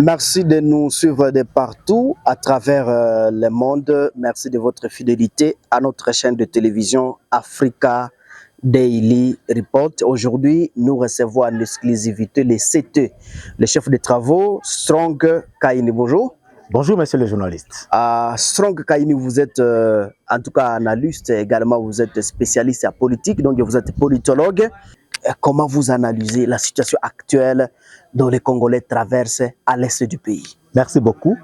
Merci de nous suivre de partout à travers le monde. Merci de votre fidélité à notre chaîne de télévision Africa Daily Report. Aujourd'hui, nous recevons en exclusivité les CT, le chef de travaux, Strong Kaini. Bonjour. Bonjour, monsieur le journaliste. Strong Kaini, vous êtes en tout cas analyste, également vous êtes spécialiste en politique, donc vous êtes politologue. Comment vous analysez la situation actuelle dont les Congolais traversent à l'est du pays? Merci beaucoup.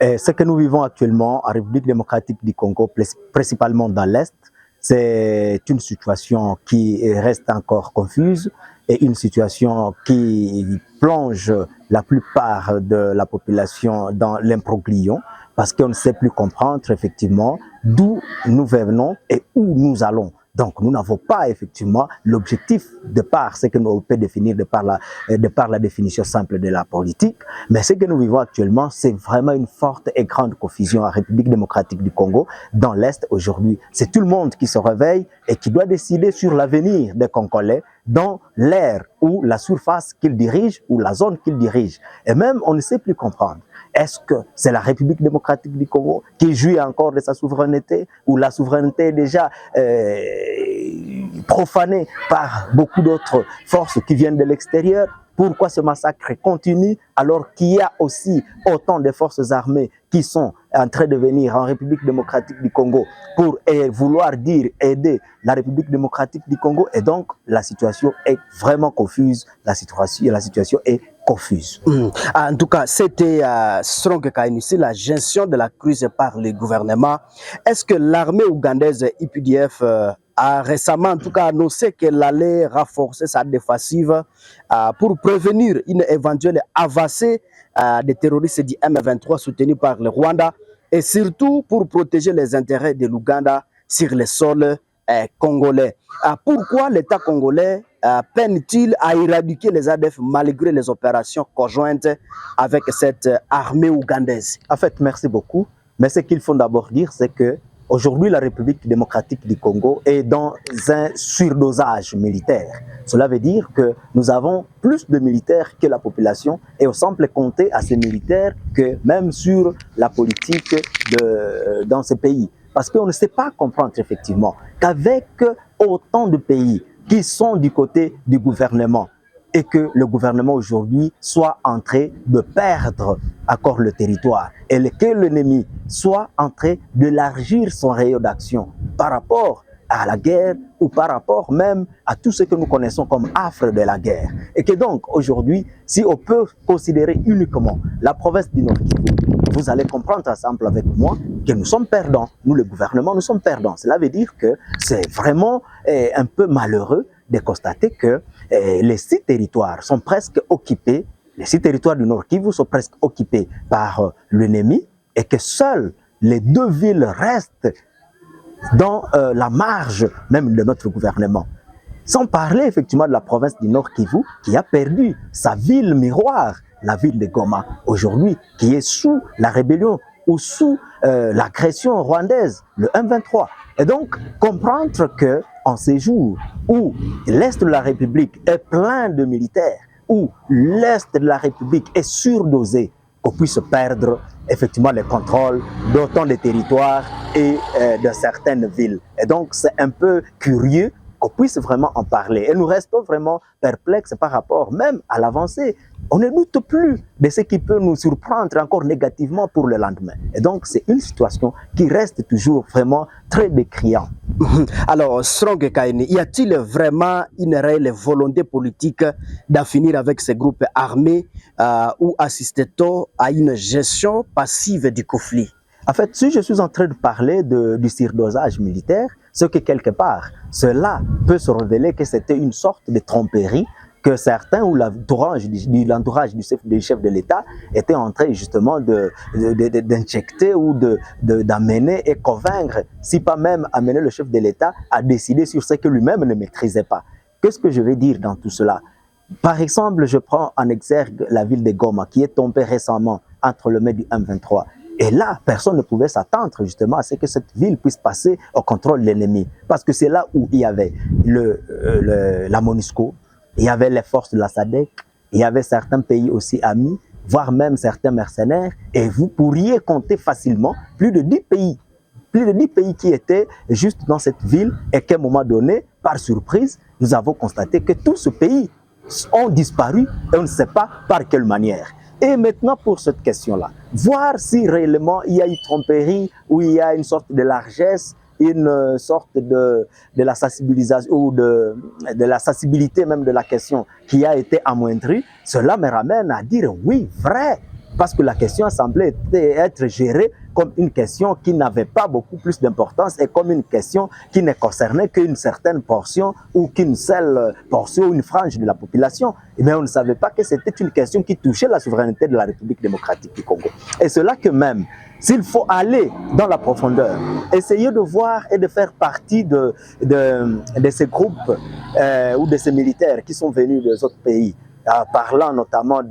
Ce que nous vivons actuellement en République démocratique du Congo, principalement dans l'Est, c'est une situation qui reste encore confuse et une situation qui plonge la plupart de la population dans l'imbroglio parce qu'on ne sait plus comprendre effectivement d'où nous venons et où nous allons. Donc, nous n'avons pas effectivement l'objectif de par ce que nous peut définir de par la définition simple de la politique. Mais ce que nous vivons actuellement, c'est vraiment une forte et grande confusion en République démocratique du Congo. Dans l'Est, aujourd'hui, c'est tout le monde qui se réveille et qui doit décider sur l'avenir des Congolais dans l'aire ou la surface qu'ils dirigent ou la zone qu'ils dirigent. Et même, on ne sait plus comprendre. Est-ce que c'est la République démocratique du Congo qui jouit encore de sa souveraineté ou la souveraineté est déjà profanée par beaucoup d'autres forces qui viennent de l'extérieur? Pourquoi ce massacre continue alors qu'il y a aussi autant de forces armées qui sont en train de venir en République démocratique du Congo pour vouloir dire aider la République démocratique du Congo? Et donc la situation est vraiment confuse, la situation est confuse. En tout cas, c'était Strong Kaini, la gestion de la crise par le gouvernement. Est-ce que l'armée ougandaise UPDF a récemment en tout cas annoncé qu'elle allait renforcer sa défensive pour prévenir une éventuelle avancée des terroristes du M23 soutenus par le Rwanda et surtout pour protéger les intérêts de l'Ouganda sur le sol congolais? Pourquoi l'État congolais peine-t-il à éradiquer les ADF malgré les opérations conjointes avec cette armée ougandaise? En fait, merci beaucoup. Mais ce qu'il faut d'abord dire, c'est que aujourd'hui, la République démocratique du Congo est dans un surdosage militaire. Cela veut dire que nous avons plus de militaires que la population et on semble compter à ces militaires que même sur la politique dans ce pays. Parce qu'on ne sait pas comprendre effectivement qu'avec autant de pays qui sont du côté du gouvernement et que le gouvernement aujourd'hui soit en train de perdre encore le territoire et que l'ennemi soit en train d'élargir son rayon d'action par rapport à la guerre ou par rapport même à tout ce que nous connaissons comme affre de la guerre. Et que donc aujourd'hui, si on peut considérer uniquement la province du Nord Kivu, vous allez comprendre ensemble avec moi que nous sommes perdants. Nous, le gouvernement, nous sommes perdants. Cela veut dire que c'est vraiment un peu malheureux de constater que les 6 territoires sont presque occupés, les 6 territoires du Nord Kivu sont presque occupés par l'ennemi et que seules les 2 villes restent dans la marge même de notre gouvernement. Sans parler effectivement de la province du Nord Kivu qui a perdu sa ville miroir, la ville de Goma, aujourd'hui, qui est sous la rébellion ou sous l'agression rwandaise, le M23. Et donc, comprendre qu'en ces jours où l'Est de la République est plein de militaires, où l'Est de la République est surdosé, qu'on puisse perdre effectivement le contrôle d'autant de territoires et de certaines villes. Et donc, c'est un peu curieux qu'on puisse vraiment en parler. Et nous restons vraiment perplexes par rapport même à l'avancée. On ne doute plus de ce qui peut nous surprendre encore négativement pour le lendemain. Et donc, c'est une situation qui reste toujours vraiment très décriante. Alors, Strong Kaini, y a-t-il vraiment une réelle volonté politique d'en finir avec ces groupes armés ou assiste-t-on à une gestion passive du conflit? En fait, si je suis en train de parler du surdosage militaire, c'est que quelque part, cela peut se révéler que c'était une sorte de tromperie que certains ou l'entourage du chef de l'État étaient en train justement d'injecter ou d'amener et convaincre, si pas même amener le chef de l'État à décider sur ce que lui-même ne maîtrisait pas. Qu'est-ce que je vais dire dans tout cela? Par exemple, je prends en exergue la ville de Goma qui est tombée récemment entre le mai du M23. Et là, personne ne pouvait s'attendre justement à ce que cette ville puisse passer au contrôle de l'ennemi. Parce que c'est là où il y avait la MONUSCO, il y avait les forces de la SADC, il y avait certains pays aussi amis voire même certains mercenaires, et vous pourriez compter facilement plus de 10 pays. Plus de 10 pays qui étaient juste dans cette ville et qu'à un moment donné, par surprise, nous avons constaté que tous ces pays ont disparu et on ne sait pas par quelle manière. Et maintenant pour cette question-là, voir si réellement il y a eu tromperie ou il y a une sorte de largesse, une sorte de la sensibilisation ou de la sensibilité même de la question qui a été amoindrie, cela me ramène à dire oui, vrai, parce que la question semblait être gérée comme une question qui n'avait pas beaucoup plus d'importance et comme une question qui ne concernait qu'une certaine portion ou qu'une seule portion ou une frange de la population. Mais on ne savait pas que c'était une question qui touchait la souveraineté de la République démocratique du Congo. Et c'est là que même, s'il faut aller dans la profondeur, essayer de voir et de faire partie de ces groupes ou de ces militaires qui sont venus des autres pays, parlant notamment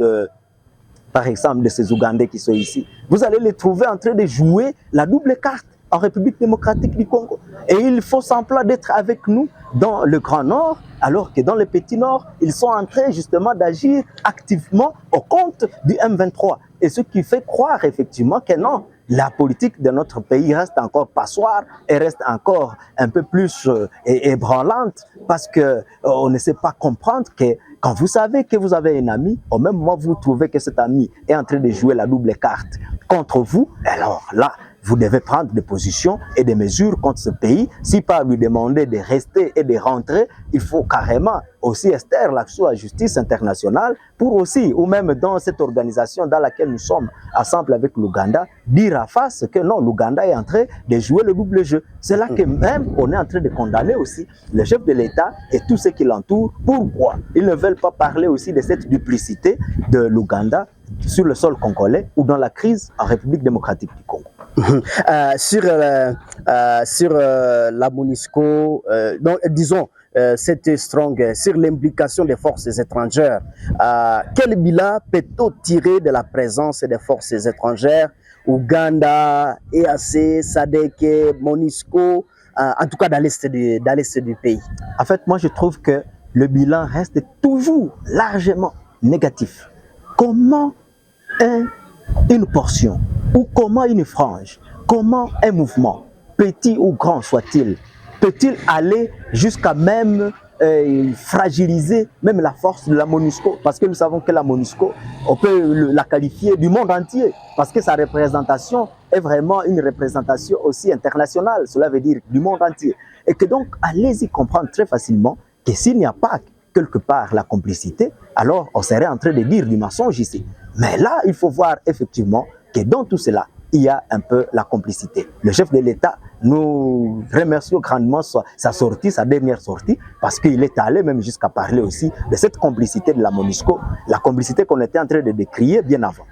par exemple de ces Ougandais qui sont ici, vous allez les trouver en train de jouer la double carte en République démocratique du Congo. Et il faut semblant d'être avec nous dans le Grand Nord, alors que dans le Petit Nord, ils sont en train justement d'agir activement au compte du M23. Et ce qui fait croire effectivement que non, la politique de notre pays reste encore passoire et reste encore un peu plus ébranlante parce qu'on ne sait pas comprendre que quand vous savez que vous avez un ami, au même moment vous trouvez que cet ami est en train de jouer la double carte contre vous, alors là, vous devez prendre des positions et des mesures contre ce pays. Si pas lui demander de rester et de rentrer, il faut carrément aussi extraire l'action à la justice internationale pour aussi, ou même dans cette organisation dans laquelle nous sommes ensemble avec l'Ouganda, dire à face que non, l'Ouganda est en train de jouer le double jeu. C'est là que même on est en train de condamner aussi le chef de l'État et tous ceux qui l'entourent. Pourquoi ils ne veulent pas parler aussi de cette duplicité de l'Ouganda sur le sol congolais ou dans la crise en République démocratique du Congo? Sur la MONUSCO, disons, cette strong, sur l'implication des forces étrangères, quel bilan peut-on tirer de la présence des forces étrangères, Ouganda, EAC, SADC, MONUSCO, en tout cas dans l'est du pays? En fait, moi je trouve que le bilan reste toujours largement négatif. Comment une portion ou comment une frange, comment un mouvement, petit ou grand soit-il, peut-il aller jusqu'à même fragiliser même la force de la MONUSCO? Parce que nous savons que la MONUSCO, on peut la qualifier du monde entier, parce que sa représentation est vraiment une représentation aussi internationale, cela veut dire du monde entier. Et que donc, allez-y comprendre très facilement que s'il n'y a pas quelque part la complicité, alors on serait en train de dire du mensonge ici. Mais là, il faut voir effectivement que dans tout cela, il y a un peu la complicité. Le chef de l'État, nous remercions grandement sa sortie, sa dernière sortie, parce qu'il est allé même jusqu'à parler aussi de cette complicité de la MONUSCO, la complicité qu'on était en train de décrier bien avant.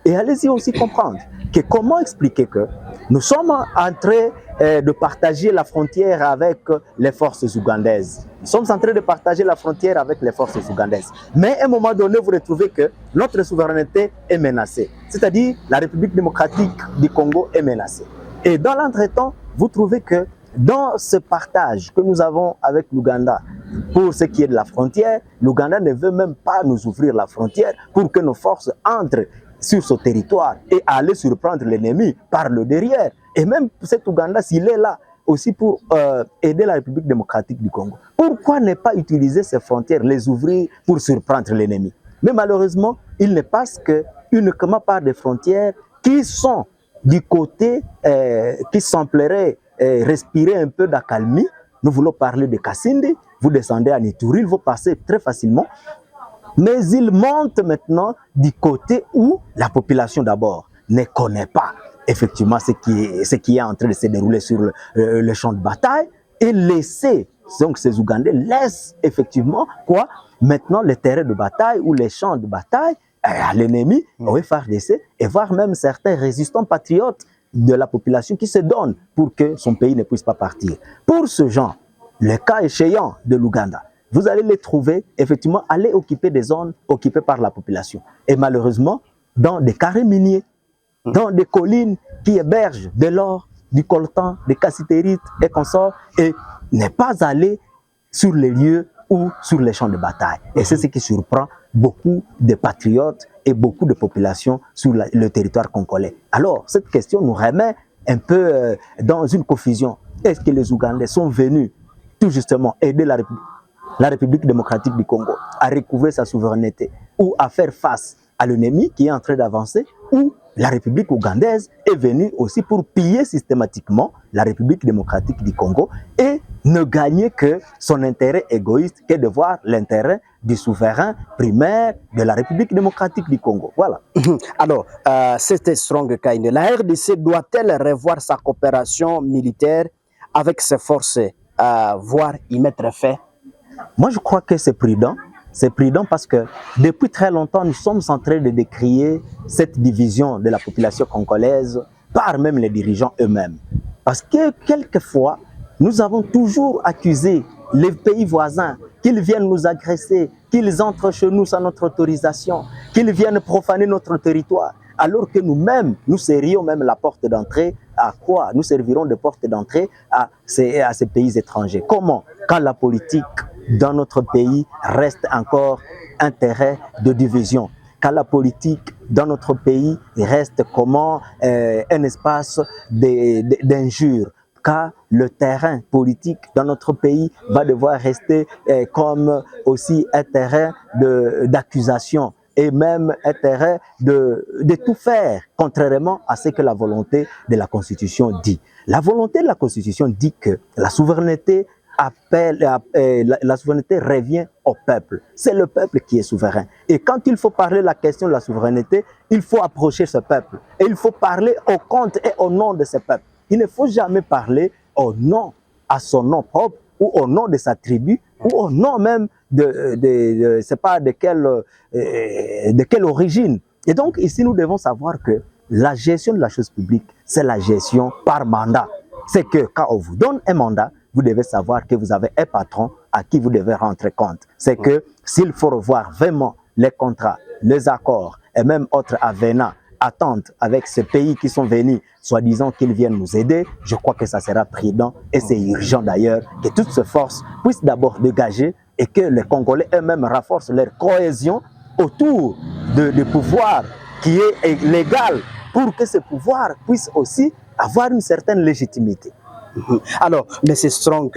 Et allez-y aussi comprendre que comment expliquer que nous sommes en train de partager la frontière avec les forces ougandaises. Nous sommes en train de partager la frontière avec les forces ougandaises. Mais à un moment donné, vous retrouvez que notre souveraineté est menacée. C'est-à-dire la République démocratique du Congo est menacée. Et dans l'entretemps, vous trouvez que dans ce partage que nous avons avec l'Ouganda, pour ce qui est de la frontière, l'Ouganda ne veut même pas nous ouvrir la frontière pour que nos forces entrent sur ce territoire et aller surprendre l'ennemi par le derrière. Et même cet Ouganda, s'il est là aussi pour aider la République démocratique du Congo, pourquoi ne pas utiliser ces frontières, les ouvrir pour surprendre l'ennemi? Mais malheureusement, il ne passe que uniquement par des frontières qui sont du côté qui sembleraient respirer un peu d'accalmie. Nous voulons parler de Kasindi, vous descendez à Nitouril, vous passez très facilement. Mais il monte maintenant du côté où la population d'abord ne connaît pas effectivement ce qui est en train de se dérouler sur le champ de bataille et laisser, donc ces Ougandais laissent effectivement quoi maintenant les terrains de bataille ou les champs de bataille à l'ennemi, au FARDC et voire même certains résistants patriotes de la population qui se donnent pour que son pays ne puisse pas partir. Pour ce genre, le cas échéant de l'Ouganda, vous allez les trouver, effectivement, aller occuper des zones occupées par la population. Et malheureusement, dans des carrés miniers, dans des collines qui hébergent de l'or, du coltan, des cassitérites et consorts, et ne pas aller sur les lieux ou sur les champs de bataille. Et c'est ce qui surprend beaucoup de patriotes et beaucoup de populations sur le territoire congolais. Alors, cette question nous remet un peu dans une confusion. Est-ce que les Ougandais sont venus tout justement aider la République démocratique du Congo à recouvrer sa souveraineté ou à faire face à l'ennemi qui est en train d'avancer, ou la République ougandaise est venue aussi pour piller systématiquement la République démocratique du Congo et ne gagner que son intérêt égoïste que de voir l'intérêt du souverain primaire de la République démocratique du Congo. Voilà. Alors, c'était Strong Kaine. La RDC doit-elle revoir sa coopération militaire avec ses forces, voire y mettre fin? Moi, je crois que c'est prudent. C'est prudent parce que depuis très longtemps, nous sommes en train de décrier cette division de la population congolaise par même les dirigeants eux-mêmes. Parce que quelquefois, nous avons toujours accusé les pays voisins qu'ils viennent nous agresser, qu'ils entrent chez nous sans notre autorisation, qu'ils viennent profaner notre territoire. Alors que nous-mêmes, nous serions même la porte d'entrée à quoi? Nous servirons de porte d'entrée à ces pays étrangers. Comment? Quand la politique dans notre pays reste encore un terrain de division, quand la politique dans notre pays reste comment un espace d'injures, quand le terrain politique dans notre pays va devoir rester comme aussi un terrain d'accusation et même un terrain de tout faire, contrairement à ce que la volonté de la Constitution dit. La volonté de la Constitution dit que la souveraineté la souveraineté revient au peuple. C'est le peuple qui est souverain. Et quand il faut parler de la question de la souveraineté, il faut approcher ce peuple. Et il faut parler au compte et au nom de ce peuple. Il ne faut jamais parler au nom, à son nom propre, ou au nom de sa tribu, ou au nom même c'est pas de quelle origine. Et donc ici, nous devons savoir que la gestion de la chose publique, c'est la gestion par mandat. C'est que quand on vous donne un mandat, vous devez savoir que vous avez un patron à qui vous devez rendre compte. C'est que s'il faut revoir vraiment les contrats, les accords et même autres avenants, attentes avec ces pays qui sont venus, soi-disant qu'ils viennent nous aider, je crois que ça sera prudent et c'est urgent d'ailleurs que toutes ces forces puissent d'abord dégager et que les Congolais eux-mêmes renforcent leur cohésion autour du pouvoir qui est légal pour que ce pouvoir puisse aussi avoir une certaine légitimité. Alors, M. Strong,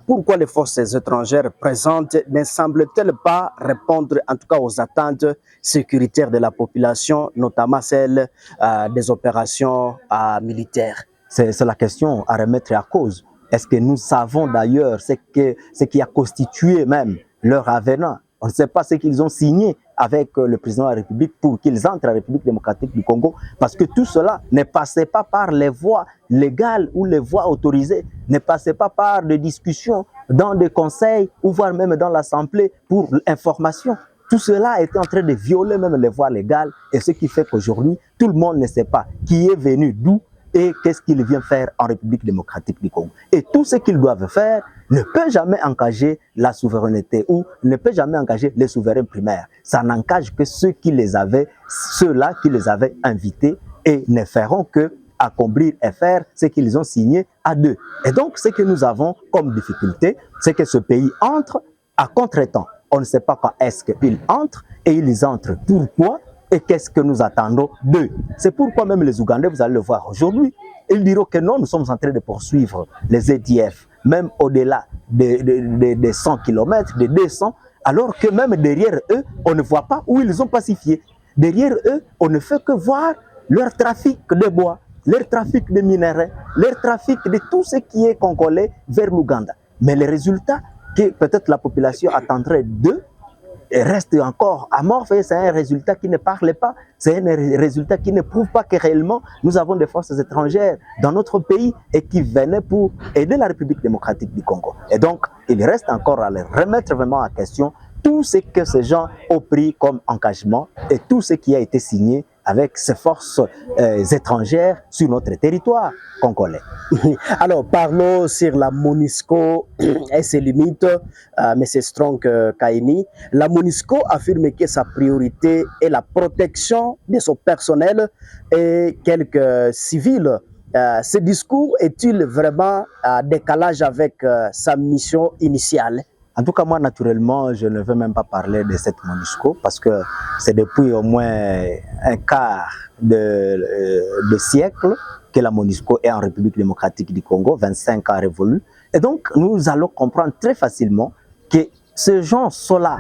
pourquoi les forces étrangères présentes ne semblent-elles pas répondre en tout cas aux attentes sécuritaires de la population, notamment celles des opérations militaires? C'est la question à remettre à cause. Est-ce que nous savons d'ailleurs ce qui a constitué même leur avenant? On ne sait pas ce qu'ils ont signé avec le président de la République pour qu'ils entrent à la République démocratique du Congo, parce que tout cela ne passait pas par les voies légales ou les voies autorisées, ne passait pas par des discussions dans des conseils ou voire même dans l'Assemblée pour l'information. Tout cela était en train de violer même les voies légales, et ce qui fait qu'aujourd'hui, tout le monde ne sait pas qui est venu d'où et qu'est-ce qu'il vient faire en République démocratique du Congo. Et tout ce qu'ils doivent faire ne peut jamais engager la souveraineté ou ne peut jamais engager les souverains primaires. Ça n'engage que ceux-là qui les avaient invités et ne feront que accomplir et faire ce qu'ils ont signé à deux. Et donc, ce que nous avons comme difficulté, c'est que ce pays entre à contre-temps. On ne sait pas quand est-ce qu'ils entrent et ils entrent pourquoi et qu'est-ce que nous attendons d'eux. C'est pourquoi même les Ougandais, vous allez le voir aujourd'hui, ils diront que non, nous sommes en train de poursuivre les EDF, même au-delà des 100 km, des 200, alors que même derrière eux, on ne voit pas où ils ont pacifié. Derrière eux, on ne fait que voir leur trafic de bois, leur trafic de minerais, leur trafic de tout ce qui est congolais vers l'Ouganda. Mais les résultats que peut-être la population attendrait d'eux reste encore amorphe, c'est un résultat qui ne parle pas, c'est un résultat qui ne prouve pas que réellement nous avons des forces étrangères dans notre pays et qui venaient pour aider la République démocratique du Congo. Et donc, il reste encore à les remettre vraiment en question tout ce que ces gens ont pris comme engagement et tout ce qui a été signé avec ces forces étrangères sur notre territoire congolais. Alors, parlons sur la MONUSCO et ses limites, M. Strong Kaini. La MONUSCO affirme que sa priorité est la protection de son personnel et quelques civils. Ce discours est-il vraiment en décalage avec sa mission initiale? En tout cas, moi, naturellement, je ne veux même pas parler de cette MONUSCO parce que c'est depuis au moins un quart de siècle que la MONUSCO est en République démocratique du Congo, 25 ans révolus. Et donc, nous allons comprendre très facilement que ces gens sont là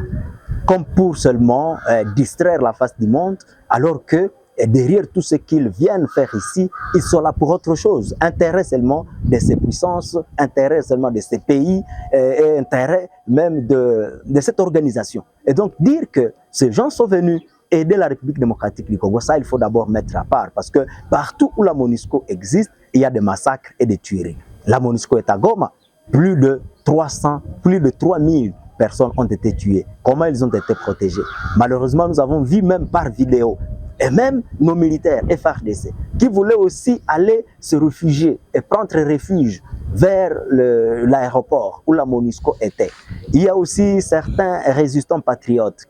comme pour seulement distraire la face du monde, alors que derrière tout ce qu'ils viennent faire ici, ils sont là pour autre chose. Intérêt seulement de ces puissances, intérêt seulement de ces pays et intérêt même de cette organisation. Et donc dire que ces gens sont venus aider la République démocratique du Congo, ça il faut d'abord mettre à part, parce que partout où la MONUSCO existe, il y a des massacres et des tueries. La MONUSCO est à Goma, plus de 3000 personnes ont été tuées. Comment ils ont été protégés? Malheureusement, nous avons vu même par vidéo, et même nos militaires FARDC, qui voulaient aussi aller se réfugier et prendre refuge vers l'aéroport où la MONUSCO était. Il y a aussi certains résistants patriotes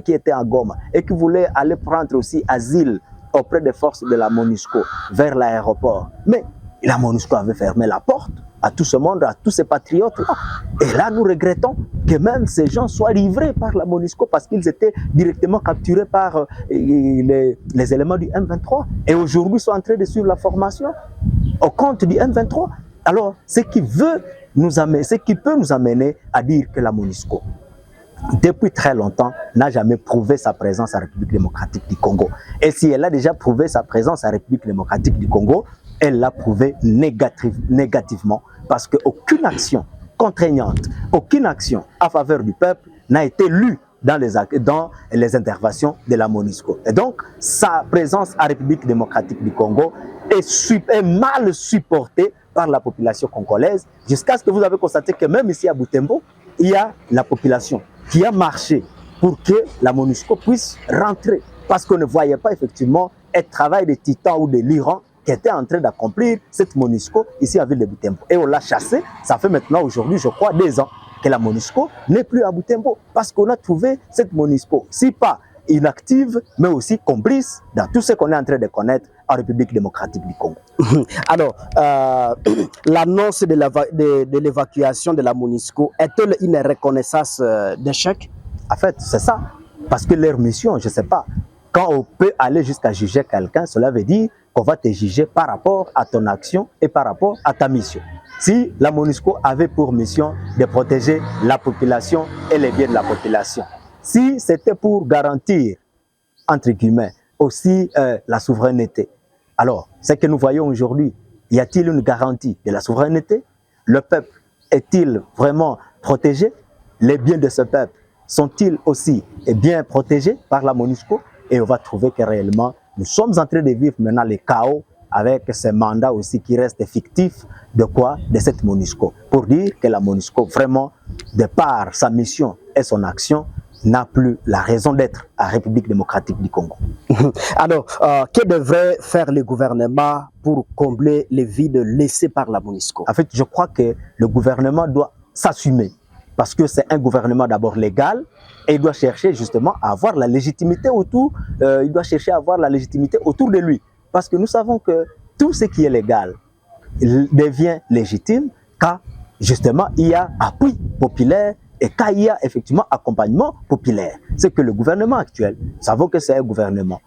qui étaient à Goma et qui voulaient aller prendre aussi asile auprès des forces de la MONUSCO vers l'aéroport. Mais la MONUSCO avait fermé la porte à tout ce monde, à tous ces patriotes-là. Et là, nous regrettons que même ces gens soient livrés par la MONUSCO parce qu'ils étaient directement capturés par les éléments du M23. Et aujourd'hui, ils sont en train de suivre la formation au compte du M23. Alors, ce qui peut nous amener à dire que la MONUSCO, depuis très longtemps, n'a jamais prouvé sa présence en République démocratique du Congo. Et si elle a déjà prouvé sa présence en République démocratique du Congo, elle l'a prouvé négativement parce qu'aucune action contraignante, aucune action en faveur du peuple n'a été lue dans les interventions de la MONUSCO. Et donc, sa présence en République démocratique du Congo est mal supportée par la population congolaise, jusqu'à ce que vous avez constaté que même ici à Butembo, il y a la population qui a marché pour que la MONUSCO puisse rentrer, parce qu'on ne voyait pas effectivement un travail de titan ou de l'Iran qui était en train d'accomplir cette MONUSCO ici à Ville de Butembo. Et on l'a chassé, ça fait maintenant aujourd'hui, je crois, 2 ans que la MONUSCO n'est plus à Butembo, parce qu'on a trouvé cette MONUSCO, si pas inactive, mais aussi complice dans tout ce qu'on est en train de connaître en République démocratique du Congo. Alors, l'annonce de l'évacuation de la MONUSCO est-elle une reconnaissance d'échec? En fait, c'est ça. Parce que leur mission, je ne sais pas, quand on peut aller jusqu'à juger quelqu'un, cela veut dire qu'on va te juger par rapport à ton action et par rapport à ta mission. Si la MONUSCO avait pour mission de protéger la population et les biens de la population, si c'était pour garantir, entre guillemets, aussi la souveraineté, alors, ce que nous voyons aujourd'hui, y a-t-il une garantie de la souveraineté? Le peuple est-il vraiment protégé? Les biens de ce peuple sont-ils aussi bien protégés par la MONUSCO? Et on va trouver que réellement, nous sommes en train de vivre maintenant le chaos avec ces mandats aussi qui restent fictifs de quoi? De cette MONUSCO. Pour dire que la MONUSCO, vraiment, de par sa mission et son action, n'a plus la raison d'être à la République démocratique du Congo. Alors, que devrait faire le gouvernement pour combler les vides laissés par la MONUSCO? En fait, je crois que le gouvernement doit s'assumer parce que c'est un gouvernement d'abord légal et il doit chercher justement à avoir la légitimité autour, autour de lui. Parce que nous savons que tout ce qui est légal devient légitime quand justement il y a appui populaire et quand il y a effectivement accompagnement populaire. C'est que le gouvernement actuel, nous savons que c'est un gouvernement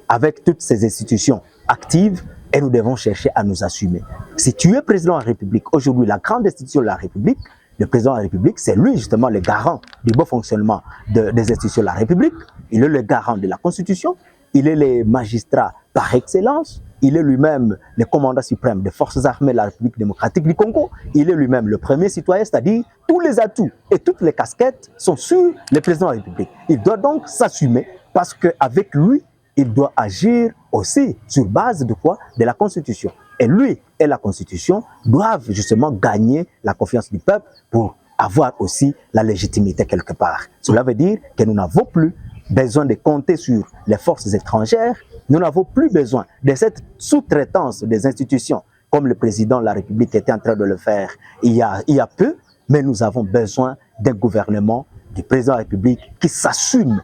avec toutes ces institutions actives et nous devons chercher à nous assumer. Si tu es président de la République, aujourd'hui la grande institution de la République, le président de la République, c'est lui justement le garant du bon fonctionnement des institutions de la République. Il est le garant de la Constitution, il est le magistrat par excellence, il est lui-même le commandant suprême des forces armées de la République démocratique du Congo, il est lui-même le premier citoyen, c'est-à-dire tous les atouts et toutes les casquettes sont sur le président de la République. Il doit donc s'assumer parce qu'avec lui, il doit agir aussi sur base de quoi? De la Constitution. Et lui et la Constitution doivent justement gagner la confiance du peuple pour avoir aussi la légitimité quelque part. Cela veut dire que nous n'avons plus besoin de compter sur les forces étrangères, nous n'avons plus besoin de cette sous-traitance des institutions, comme le président de la République était en train de le faire il y a peu, mais nous avons besoin d'un gouvernement, du président de la République qui s'assume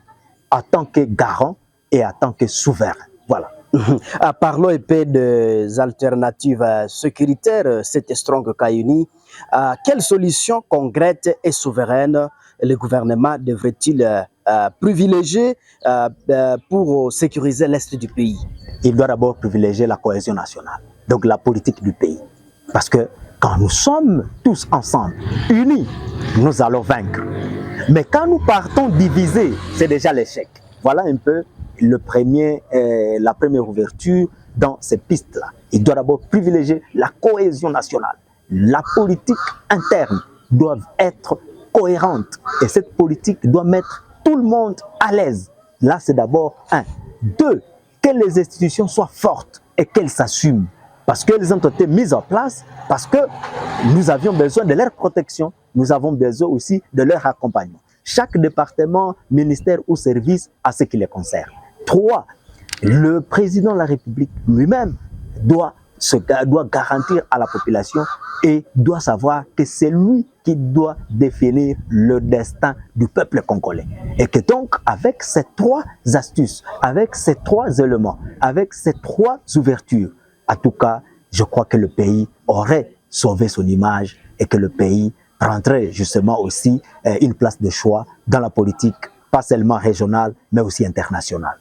en tant que garant et en tant que souverain. Voilà. Parlons un peu des alternatives sécuritaires, cette Strong Kayuni. Quelle solution concrète et souveraine le gouvernement devrait-il privilégier pour sécuriser l'Est du pays? Il doit d'abord privilégier la cohésion nationale, donc la politique du pays. Parce que quand nous sommes tous ensemble, unis, nous allons vaincre. Mais quand nous partons divisés, c'est déjà l'échec. Voilà un peu la première ouverture dans ces pistes-là. Il doit d'abord privilégier la cohésion nationale. La politique interne doit être cohérente. Et cette politique doit mettre tout le monde à l'aise. Là, c'est d'abord un. Deux, que les institutions soient fortes et qu'elles s'assument. Parce qu'elles ont été mises en place, parce que nous avions besoin de leur protection, nous avons besoin aussi de leur accompagnement. Chaque département, ministère ou service a ce qui les concerne. Trois, le président de la République lui-même doit garantir à la population et doit savoir que c'est lui qui doit définir le destin du peuple congolais. Et que donc, avec ces trois astuces, avec ces trois éléments, avec ces trois ouvertures, en tout cas, je crois que le pays aurait sauvé son image et que le pays prendrait justement aussi une place de choix dans la politique, pas seulement régionale, mais aussi internationale.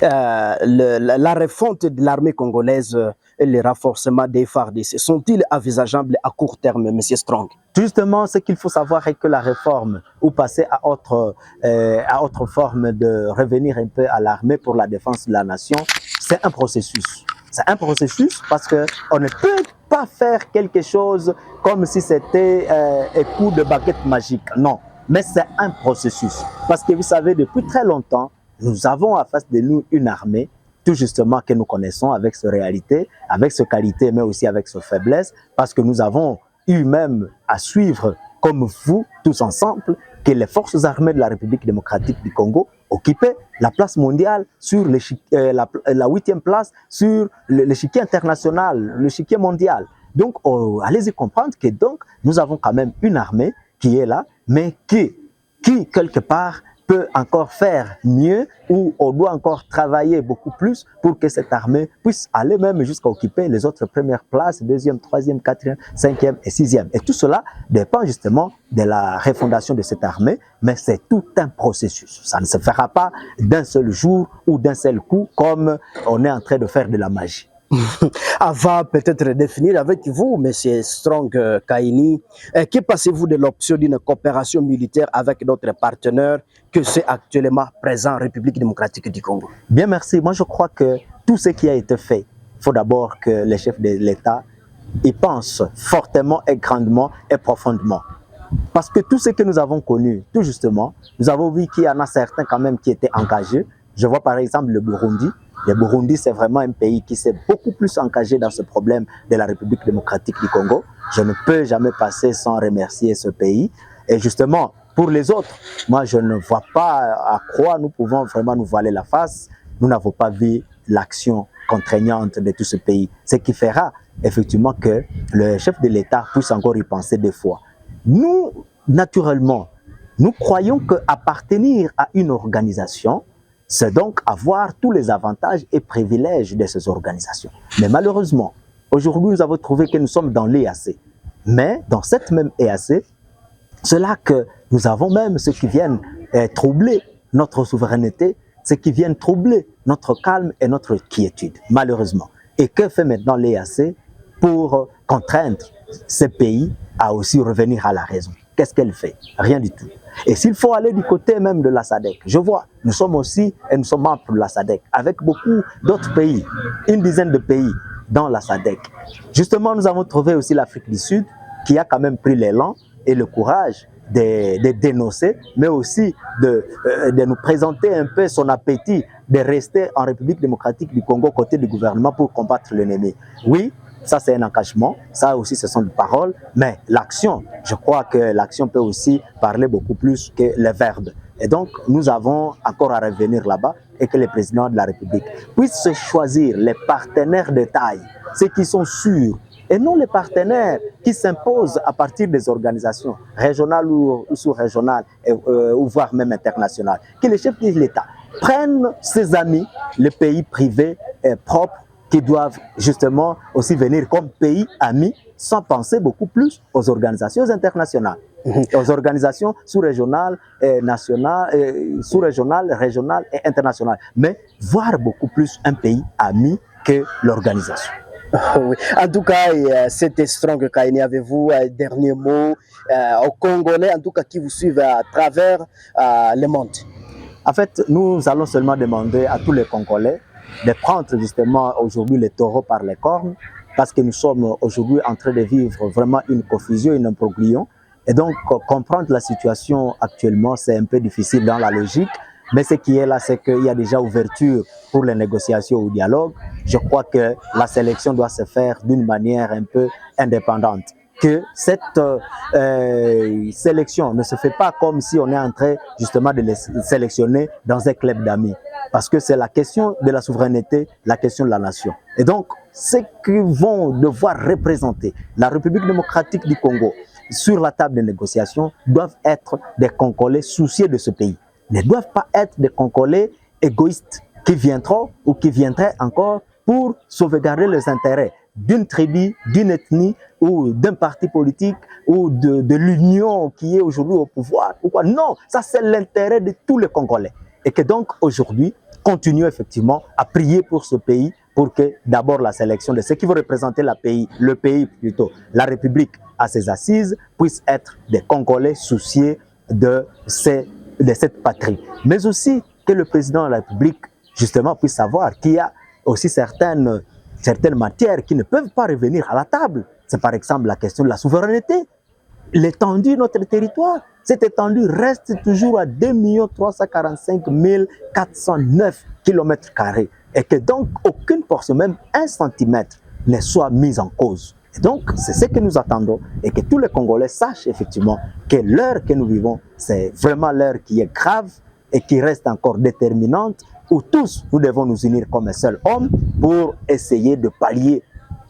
La refonte de l'armée congolaise et le renforcement des FARDC sont-ils envisageables à court terme, M. Strong? Justement, ce qu'il faut savoir est que la réforme ou passer à autre forme de revenir un peu à l'armée pour la défense de la nation, c'est un processus. C'est un processus parce qu'on ne peut pas faire quelque chose comme si c'était un coup de baguette magique. Non, mais c'est un processus. Parce que vous savez, depuis très longtemps, nous avons en face de nous une armée, tout justement que nous connaissons avec ses réalités, avec ses qualités, mais aussi avec ses faiblesses, parce que nous avons eu même à suivre, comme vous, tous ensemble, que les forces armées de la République démocratique du Congo occupaient la place mondiale sur la 8e place sur l'échiquier international, l'échiquier mondial. Donc, allez-y comprendre que donc, nous avons quand même une armée qui est là, mais qui quelque part, peut encore faire mieux ou on doit encore travailler beaucoup plus pour que cette armée puisse aller même jusqu'à occuper les autres premières places, 2e, 3e, 4e, 5e et 6e. Et tout cela dépend justement de la refondation de cette armée, mais c'est tout un processus. Ça ne se fera pas d'un seul jour ou d'un seul coup comme on est en train de faire de la magie. Avant peut-être définir avec vous, M. Strong Kayuni, que pensez-vous de l'option d'une coopération militaire avec d'autres partenaires que c'est actuellement présent en République démocratique du Congo? Bien, merci. Moi, je crois que tout ce qui a été fait, il faut d'abord que les chefs de l'État y pensent fortement et grandement et profondément. Parce que tout ce que nous avons connu, tout justement, nous avons vu qu'il y en a certains quand même qui étaient engagés. Je vois par exemple le Burundi. Le Burundi, c'est vraiment un pays qui s'est beaucoup plus engagé dans ce problème de la République démocratique du Congo. Je ne peux jamais passer sans remercier ce pays. Et justement, pour les autres, moi, je ne vois pas à quoi nous pouvons vraiment nous voiler la face. Nous n'avons pas vu l'action contraignante de tout ce pays. Ce qui fera effectivement que le chef de l'État puisse encore y penser deux fois. Nous, naturellement, nous croyons qu'appartenir à une organisation, c'est donc avoir tous les avantages et privilèges de ces organisations. Mais malheureusement, aujourd'hui, nous avons trouvé que nous sommes dans l'EAC. Mais dans cette même EAC, c'est là que nous avons même ceux qui viennent troubler notre souveraineté, ceux qui viennent troubler notre calme et notre quiétude, malheureusement. Et que fait maintenant l'EAC pour contraindre ces pays à aussi revenir à la raison? Qu'est-ce qu'elle fait? Rien du tout. Et s'il faut aller du côté même de la SADC, je vois, nous sommes aussi, et nous sommes membres de la SADC, avec beaucoup d'autres pays, une dizaine de pays dans la SADC. Justement, nous avons trouvé aussi l'Afrique du Sud, qui a quand même pris l'élan et le courage de dénoncer, mais aussi de nous présenter un peu son appétit de rester en République démocratique du Congo côté du gouvernement pour combattre l'ennemi. Oui, ça c'est un engagement, ça aussi ce sont des paroles, mais l'action, je crois que l'action peut aussi parler beaucoup plus que les verbes. Et donc nous avons encore à revenir là-bas et que les présidents de la République puissent choisir les partenaires de taille, ceux qui sont sûrs, et non les partenaires qui s'imposent à partir des organisations régionales ou sous-régionales, ou voire même internationales. Que les chefs de l'État prennent ses amis, les pays privés, propres qui doivent justement aussi venir comme pays amis sans penser beaucoup plus aux organisations internationales, aux organisations sous-régionales, nationales, sous-régionales, régionales et internationales, mais voir beaucoup plus un pays ami que l'organisation. Oui. En tout cas, c'était Strong Kaini. Avez-vous un dernier mot aux Congolais, en tout cas qui vous suivent à travers le monde? En fait, nous allons seulement demander à tous les Congolais de prendre justement aujourd'hui les taureaux par les cornes, parce que nous sommes aujourd'hui en train de vivre vraiment une confusion, une imbroglio. Et donc, comprendre la situation actuellement, c'est un peu difficile dans la logique. Mais ce qui est là, c'est qu'il y a déjà ouverture pour les négociations ou dialogue. Je crois que la sélection doit se faire d'une manière un peu indépendante. Que cette sélection ne se fait pas comme si on est en train justement de les sélectionner dans un club d'amis. Parce que c'est la question de la souveraineté, la question de la nation. Et donc, ceux qui vont devoir représenter la République démocratique du Congo sur la table de négociation doivent être des Congolais soucieux de ce pays. Ne doivent pas être des Congolais égoïstes qui viendront ou qui viendraient encore pour sauvegarder les intérêts d'une tribu, d'une ethnie ou d'un parti politique ou de l'union qui est aujourd'hui au pouvoir. Pourquoi? Non, ça c'est l'intérêt de tous les Congolais. Et que donc aujourd'hui, continuons effectivement à prier pour ce pays pour que d'abord la sélection de ceux qui vont représenter le pays plutôt, la République à ses assises, puisse être des Congolais soucieux de cette patrie. Mais aussi que le président de la République justement puisse savoir qu'il y a aussi certaines matières qui ne peuvent pas revenir à la table. C'est par exemple la question de la souveraineté, l'étendue de notre territoire. Cette étendue reste toujours à 2 345 409 km² et que donc aucune portion, même 1 centimètre, ne soit mise en cause. Et donc, c'est ce que nous attendons et que tous les Congolais sachent effectivement que l'heure que nous vivons, c'est vraiment l'heure qui est grave et qui reste encore déterminante, où tous nous devons nous unir comme un seul homme pour essayer de pallier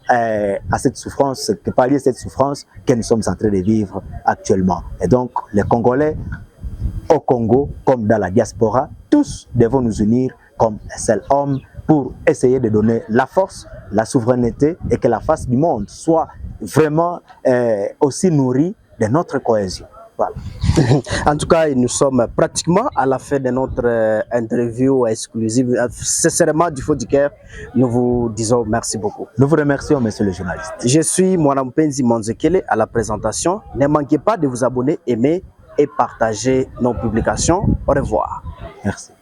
à cette souffrance, que nous sommes en train de vivre actuellement. Et donc, les Congolais au Congo, comme dans la diaspora, tous devons nous unir comme un seul homme pour essayer de donner la force, la souveraineté et que la face du monde soit vraiment aussi nourrie de notre cohésion. Voilà. En tout cas, nous sommes pratiquement à la fin de notre interview exclusive. Sincèrement, du fond du cœur, nous vous disons merci beaucoup. Nous vous remercions, monsieur le journaliste. Je suis Mwanampenzi Monzekele à la présentation. Ne manquez pas de vous abonner, aimer et partager nos publications. Au revoir. Merci.